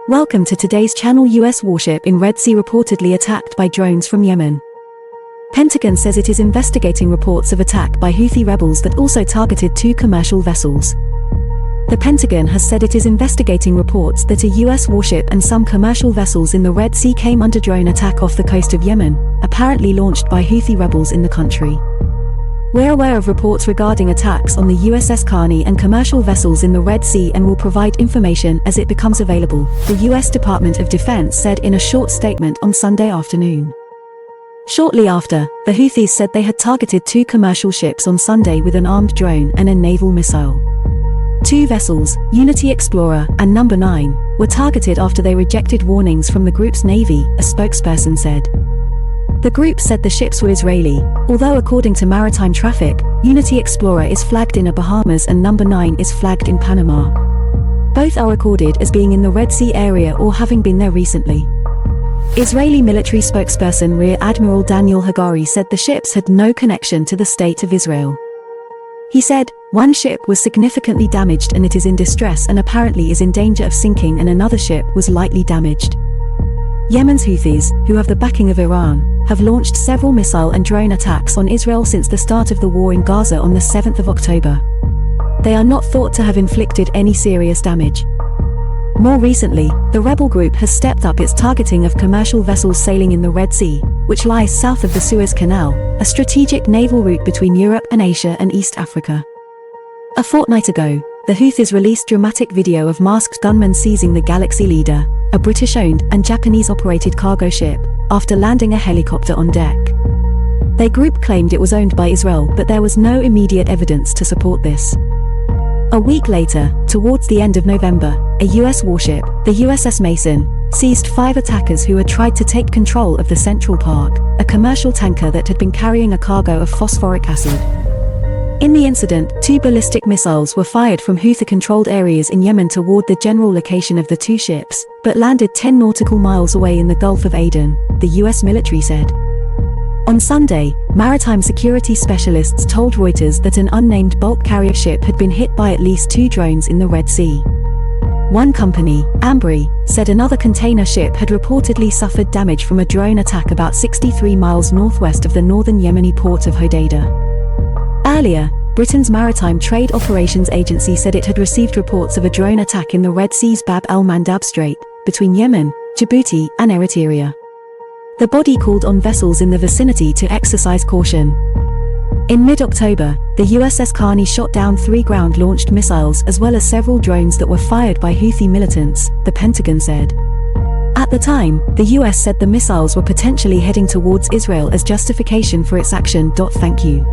Welcome to today's channel. U.S. warship in Red Sea reportedly attacked by drones from Yemen. Pentagon says it is investigating reports of attack by Houthi rebels that also targeted two commercial vessels. The Pentagon has said it is investigating reports that a U.S. warship and some commercial vessels in the Red Sea came under drone attack off the coast of Yemen, apparently launched by Houthi rebels in the country. We're aware of reports regarding attacks on the USS Carney and commercial vessels in the Red Sea and will provide information as it becomes available, the U.S. Department of Defense said in a short statement on Sunday afternoon. Shortly after, the Houthis said they had targeted two commercial ships on Sunday with an armed drone and a naval missile. Two vessels, Unity Explorer and Number 9, were targeted after they rejected warnings from the group's navy, a spokesperson said. The group said the ships were Israeli, although according to maritime traffic, Unity Explorer is flagged in Bahamas and Number 9 is flagged in Panama. Both are recorded as being in the Red Sea area or having been there recently. Israeli military spokesperson Rear Admiral Daniel Hagari said the ships had no connection to the state of Israel. He said, "One ship was significantly damaged and it is in distress and apparently is in danger of sinking, and another ship was lightly damaged." Yemen's Houthis, who have the backing of Iran, have launched several missile and drone attacks on Israel since the start of the war in Gaza on the 7th of October. They are not thought to have inflicted any serious damage. More recently, the rebel group has stepped up its targeting of commercial vessels sailing in the Red Sea, which lies south of the Suez Canal, a strategic naval route between Europe and Asia and East Africa. A fortnight ago, the Houthis released dramatic video of masked gunmen seizing the Galaxy Leader, a British-owned and Japanese-operated cargo ship, after landing a helicopter on deck. Their group claimed it was owned by Israel, but there was no immediate evidence to support this. A week later, towards the end of November, a U.S. warship, the USS Mason, seized 5 attackers who had tried to take control of the Central Park, a commercial tanker that had been carrying a cargo of phosphoric acid. In the incident, 2 ballistic missiles were fired from Houthi-controlled areas in Yemen toward the general location of the 2 ships, but landed 10 nautical miles away in the Gulf of Aden, the U.S. military said. On Sunday, maritime security specialists told Reuters that an unnamed bulk carrier ship had been hit by at least 2 drones in the Red Sea. One company, Ambri, said another container ship had reportedly suffered damage from a drone attack about 63 miles northwest of the northern Yemeni port of Hodeidah. Earlier, Britain's Maritime Trade Operations Agency said it had received reports of a drone attack in the Red Sea's Bab el-Mandab Strait, between Yemen, Djibouti and Eritrea. The body called on vessels in the vicinity to exercise caution. In mid-October, the USS Carney shot down 3 ground-launched missiles as well as several drones that were fired by Houthi militants, the Pentagon said. At the time, the US said the missiles were potentially heading towards Israel as justification for its action. Thank you.